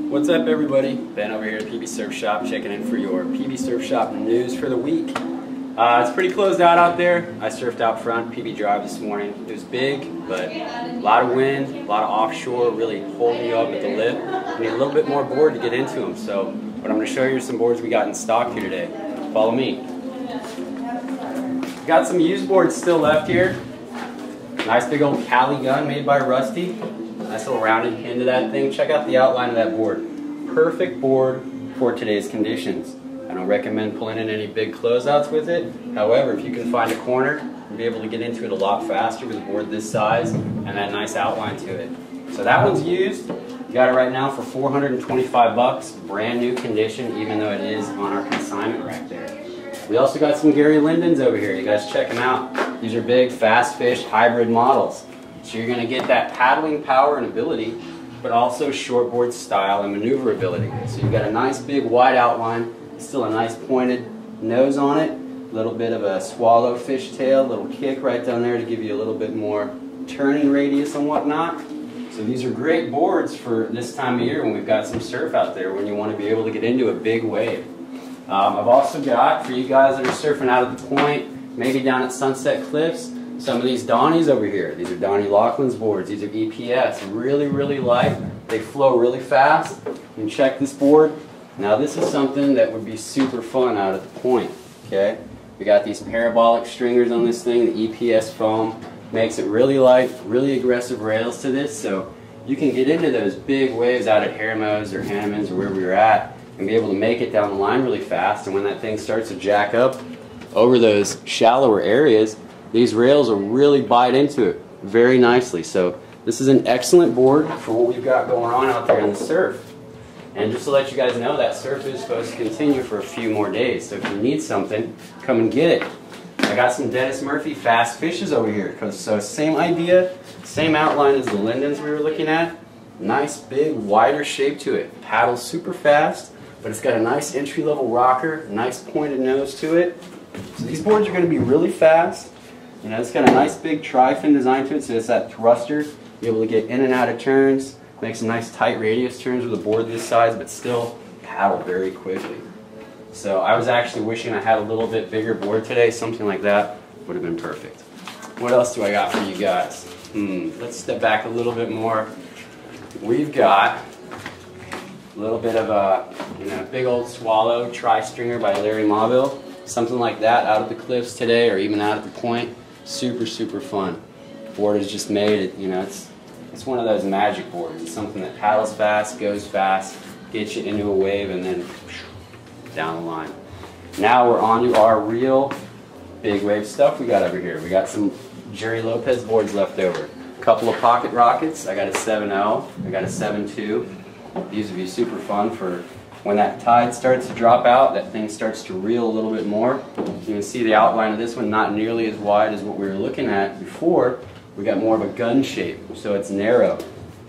What's up, everybody? Ben over here at PB Surf Shop, checking in for your PB Surf Shop news for the week. It's pretty closed out there. I surfed out front PB Drive this morning. It was big, but a lot of wind, a lot of offshore, really holding you up at the lip. You need a little bit more board to get into them. So, but I'm going to show you some boards we got in stock here today. Follow me. Got some used boards still left here. Nice big old Cali gun made by Rusty. Nice little rounded pin to that thing. Check out the outline of that board. Perfect board for today's conditions. I don't recommend pulling in any big closeouts with it. However, if you can find a corner, you'll be able to get into it a lot faster with a board this size and that nice outline to it. So that one's used. You got it right now for 425 bucks, brand new condition, even though it is on our consignment rack there. We also got some Gary Lindens over here. You guys check them out. These are big, fast fish hybrid models. So you're going to get that paddling power and ability, but also shortboard style and maneuverability. So you've got a nice big wide outline, still a nice pointed nose on it, a little bit of a swallow fish tail, little kick right down there to give you a little bit more turning radius and whatnot. So these are great boards for this time of year when we've got some surf out there, when you want to be able to get into a big wave. I've also got, for you guys that are surfing out at the point, maybe down at Sunset Cliffs, some of these Donnies over here. These are Donnie Laughlin's boards. These are EPS. Really, really light. They flow really fast. You can check this board. Now this is something that would be super fun out at the point. Okay? We got these parabolic stringers on this thing. The EPS foam makes it really light, really aggressive rails to this. So you can get into those big waves out at Hermos or Hannemans or wherever you're at and be able to make it down the line really fast. And when that thing starts to jack up over those shallower areas, these rails will really bite into it very nicely. So this is an excellent board for what we've got going on out there in the surf. And just to let you guys know, that surf is supposed to continue for a few more days. So if you need something, come and get it. I got some Dennis Murphy fast fishes over here. So same idea, same outline as the Lindens we were looking at. Nice big wider shape to it. Paddles super fast, but it's got a nice entry-level rocker, nice pointed nose to it. So these boards are going to be really fast. You know, it's got a nice big tri-fin design to it, so it's that thruster. You're able to get in and out of turns, make some nice tight radius turns with a board this size, but still paddle very quickly. So I was actually wishing I had a little bit bigger board today. Something like that would have been perfect. What else do I got for you guys? Let's step back a little bit more. We've got a little bit of a big old Swallow tri-stringer by Larry Mauville. Something like that out at the cliffs today, or even out at the point. Super, super fun. Board is just made, it's one of those magic boards. It's something that paddles fast, goes fast, gets you into a wave, and then down the line. Now we're on to our real big wave stuff we got over here. We got some Jerry Lopez boards left over. A couple of pocket rockets. I got a 7.0, I got a 7.2. These would be super fun for when that tide starts to drop out, that thing starts to reel a little bit more. You can see the outline of this one not nearly as wide as what we were looking at before. We got more of a gun shape, so it's narrow.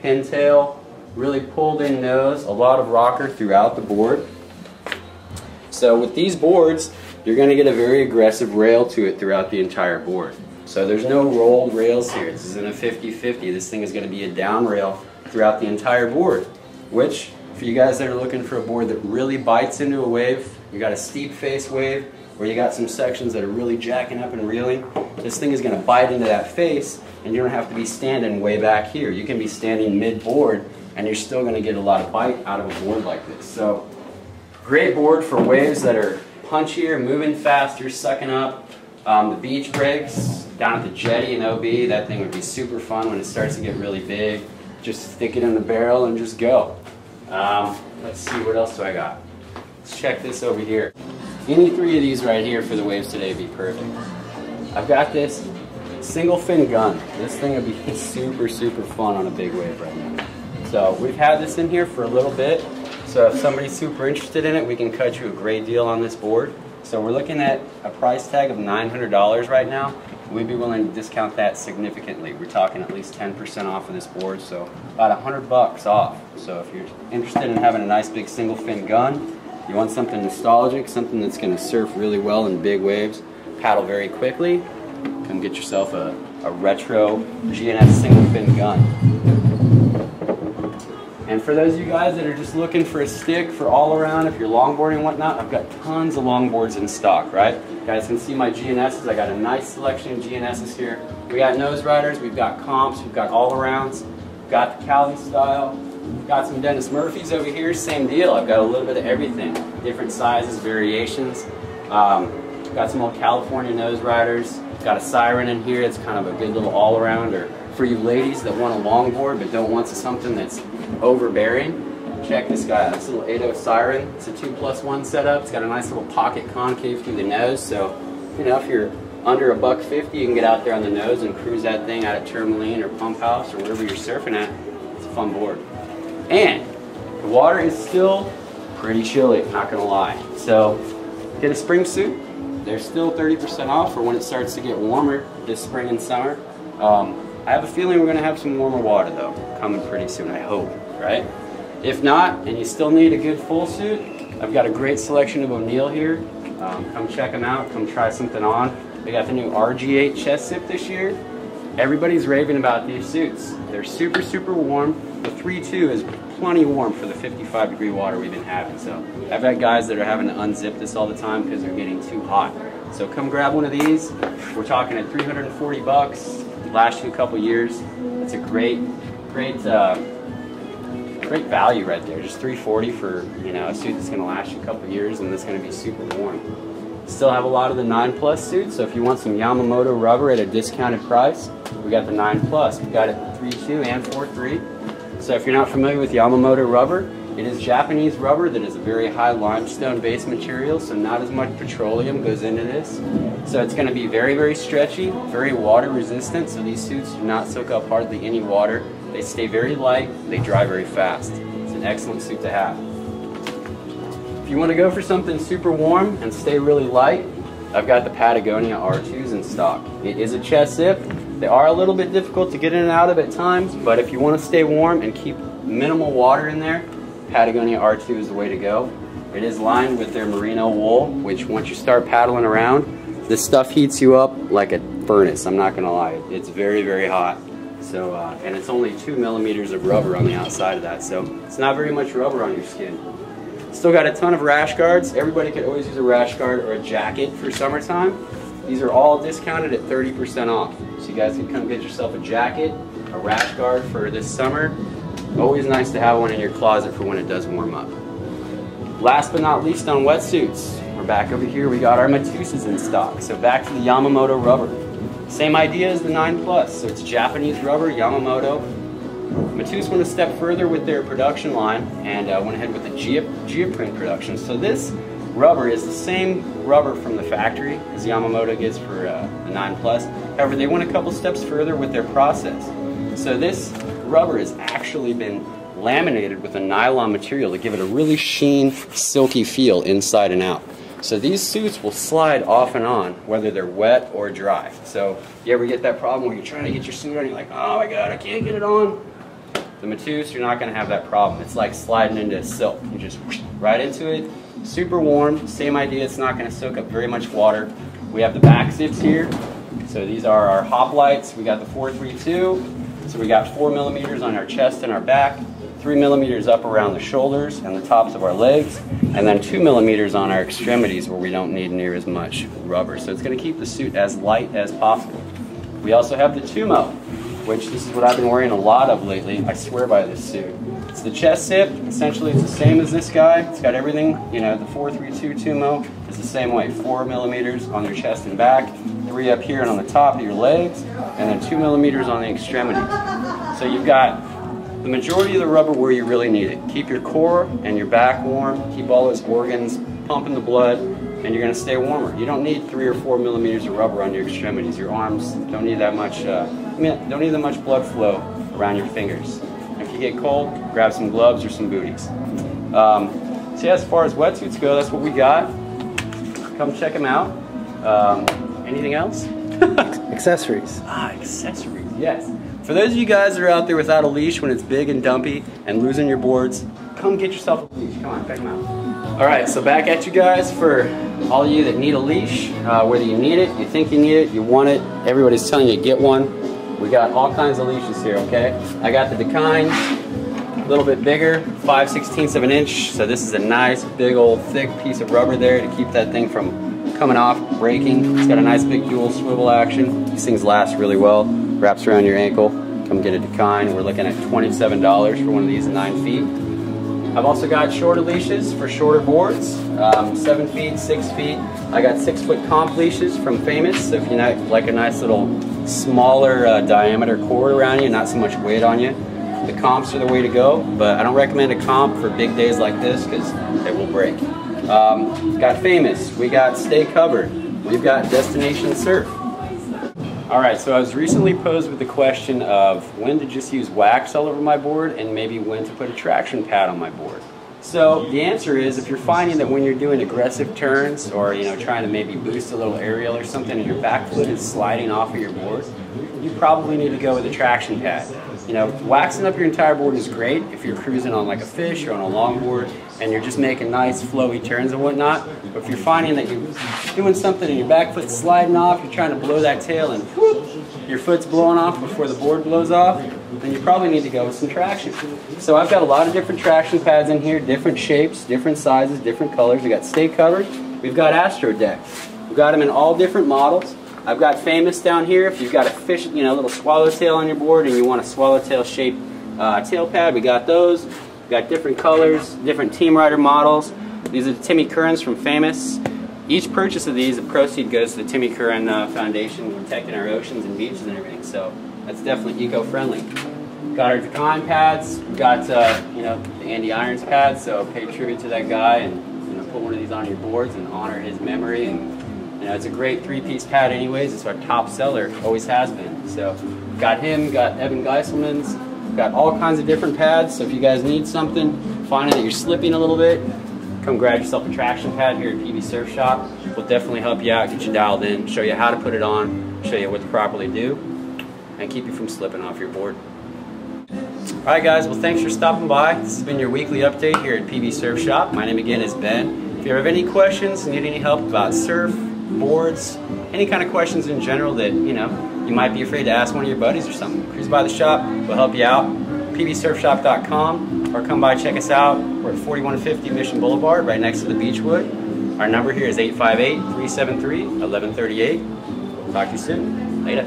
Pintail, really pulled in nose, a lot of rocker throughout the board. So with these boards, you're going to get a very aggressive rail to it throughout the entire board. So there's no rolled rails here. This isn't a 50-50. This thing is going to be a down rail throughout the entire board, which, for you guys that are looking for a board that really bites into a wave, you got a steep face wave, where you got some sections that are really jacking up and reeling, this thing is going to bite into that face, and you don't have to be standing way back here. You can be standing mid-board, and you're still going to get a lot of bite out of a board like this. So, great board for waves that are punchier, moving faster, sucking up. The beach breaks, down at the jetty in OB, that thing would be super fun when it starts to get really big. Just stick it in the barrel and just go. Let's see, what else do I got? Let's check this over here. Any three of these right here for the waves today would be perfect. I've got this single fin gun. This thing would be super, super fun on a big wave right now. So we've had this in here for a little bit. So if somebody's super interested in it, we can cut you a great deal on this board. So we're looking at a price tag of $900 right now. We'd be willing to discount that significantly. We're talking at least 10% off of this board, so about $100 off. So if you're interested in having a nice big single fin gun, you want something nostalgic, something that's going to surf really well in big waves, paddle very quickly, come get yourself a retro GNS single fin gun. And for those of you guys that are just looking for a stick for all around, if you're longboarding and whatnot, I've got tons of longboards in stock, right? You guys can see my GNSs. I got a nice selection of GNSs here. We got nose riders, we've got comps, we've got all arounds, we've got the Cali style, we've got some Dennis Murphys over here, same deal. I've got a little bit of everything, different sizes, variations. Got some old California nose riders. Got a Siren in here. It's kind of a good little all-arounder for you ladies that want a longboard but don't want something that's overbearing. Check this guy out. This little 8.0 Siren. It's a 2+1 setup. It's got a nice little pocket concave through the nose, so you know if you're under $150, you can get out there on the nose and cruise that thing out at Tourmaline or Pump House or wherever you're surfing at. It's a fun board. And the water is still pretty chilly, not gonna lie. So get a spring suit. They're still 30% off for when it starts to get warmer this spring and summer. I have a feeling we're gonna have some warmer water though, coming pretty soon, I hope, right? If not, and you still need a good full suit, I've got a great selection of O'Neill here. Come check them out, come try something on. They got the new RG8 chest zip this year. Everybody's raving about these suits. They're super, super warm. The 3.2 is plenty warm for the 55-degree water we've been having. So I've got guys that are having to unzip this all the time because they're getting too hot. So come grab one of these. We're talking at 340 bucks. Last you a couple years. It's a great value right there. Just 340 for, you know, a suit that's going to last you a couple years and that's going to be super warm. Still have a lot of the 9+ suits, so if you want some Yamamoto rubber at a discounted price, we got the 9+. We got it 3.2 and 4.3. So if you're not familiar with Yamamoto rubber, it is Japanese rubber that is a very high limestone based material, so not as much petroleum goes into this. So it's going to be very, very stretchy, very water resistant, so these suits do not soak up hardly any water. They stay very light, they dry very fast. It's an excellent suit to have. If you want to go for something super warm and stay really light, I've got the Patagonia R2s in stock. It is a chest zip. They are a little bit difficult to get in and out of at times, but if you want to stay warm and keep minimal water in there, Patagonia R2 is the way to go. It is lined with their merino wool, which once you start paddling around, this stuff heats you up like a furnace, I'm not going to lie. It's very, very hot. So, and it's only 2 millimeters of rubber on the outside of that, so it's not very much rubber on your skin. Still got a ton of rash guards. Everybody could always use a rash guard or a jacket for summertime. These are all discounted at 30% off. So you guys can come get yourself a jacket, a rash guard for this summer. Always nice to have one in your closet for when it does warm up. Last but not least on wetsuits, we're back over here. We got our Matusas in stock. So back to the Yamamoto rubber. Same idea as the 9+. So it's Japanese rubber, Yamamoto. Matus went a step further with their production line and went ahead with the geoprint production. So this rubber is the same rubber from the factory as Yamamoto gets for the 9+. However, they went a couple steps further with their process. So this rubber has actually been laminated with a nylon material to give it a really sheen, silky feel inside and out. So these suits will slide off and on, whether they're wet or dry. So you ever get that problem where you're trying to get your suit on, you're like, oh my god, I can't get it on? The Matus, you're not going to have that problem. It's like sliding into silk. You just whoosh, right into it. Super warm. Same idea. It's not going to soak up very much water. We have the back zips here. So these are our hop lights. We got the 432. So we got 4 millimeters on our chest and our back, 3 millimeters up around the shoulders and the tops of our legs, and then 2 millimeters on our extremities where we don't need near as much rubber. So it's going to keep the suit as light as possible. We also have the Tumo, which this is what I've been wearing a lot of lately. I swear by this suit. It's the chest zip. Essentially, it's the same as this guy. It's got everything. You know, the 432 Tumo is the same way. 4 millimeters on your chest and back, 3 up here and on the top of your legs, and then 2 millimeters on the extremities. So you've got the majority of the rubber where you really need it. Keep your core and your back warm. Keep all those organs pumping the blood, and you're going to stay warmer. You don't need 3 or 4 millimeters of rubber on your extremities. Your arms don't need that much. Don't need that much blood flow around your fingers. If you get cold, grab some gloves or some booties. So yeah, as far as wetsuits go, that's what we got. Come check them out. Anything else? Accessories. Accessories, yes. For those of you guys that are out there without a leash when it's big and dumpy and losing your boards, come get yourself a leash. Come on, check them out. All right, so back at you guys for all of you that need a leash. Whether you need it, you think you need it, you want it, everybody's telling you to get one. We got all kinds of leashes here, okay? I got the Dakines. little bit bigger, 5/16 of an inch. So this is a nice big old thick piece of rubber there to keep that thing from coming off, breaking. It's got a nice big dual swivel action. These things last really well. Wraps around your ankle. Come get a kind. We're looking at $27 for one of these 9 feet. I've also got shorter leashes for shorter boards, 7 feet, 6 feet. I got 6-foot comp leashes from Famous. So if you like a nice little smaller diameter cord around you, not so much weight on you, the comps are the way to go. But I don't recommend a comp for big days like this because it will break. Got Famous. We got Stay Covered. We've got Destination Surf. Alright, so I was recently posed with the question of when to just use wax all over my board and maybe when to put a traction pad on my board. So the answer is, if you're finding that when you're doing aggressive turns or trying to maybe boost a little aerial or something and your back foot is sliding off of your board, you probably need to go with a traction pad. Waxing up your entire board is great if you're cruising on like a fish or on a longboard and you're just making nice flowy turns and whatnot. But if you're finding that you're doing something and your back foot's sliding off, you're trying to blow that tail and whoop, your foot's blowing off before the board blows off, then you probably need to go with some traction. So I've got a lot of different traction pads in here, different shapes, different sizes, different colors. We've got Stay Covered, we've got Astro Deck. We've got them in all different models. I've got Famous down here. If you've got a fish, little swallowtail on your board and you want a swallowtail shaped tail pad, we got those. We've got different colors, different Team Rider models. These are the Timmy Currens from Famous. Each purchase of these, the proceed goes to the Timmy Curren Foundation, protecting our oceans and beaches and everything. So that's definitely eco-friendly. Got our Decon pads. We've got the Andy Irons pads. So pay tribute to that guy and put one of these on your boards and honor his memory. And it's a great 3-piece pad anyways. It's our top seller, always has been. So got him, got Evan Geiselman's, got all kinds of different pads. So if you guys need something, finding that you're slipping a little bit, come grab yourself a traction pad here at PB Surf Shop. We'll definitely help you out, get you dialed in, show you how to put it on, show you what to properly do, and keep you from slipping off your board. Alright guys, well thanks for stopping by. This has been your weekly update here at PB Surf Shop. My name again is Ben. If you have any questions, need any help about surf, boards, any kind of questions in general that you might be afraid to ask one of your buddies or something, cruise by the shop, we'll help you out. pbsurfshop.com, or come by, check us out. We're at 4150 Mission Boulevard, right next to the Beechwood. Our number here is 858-373-1138. Talk to you soon. Later.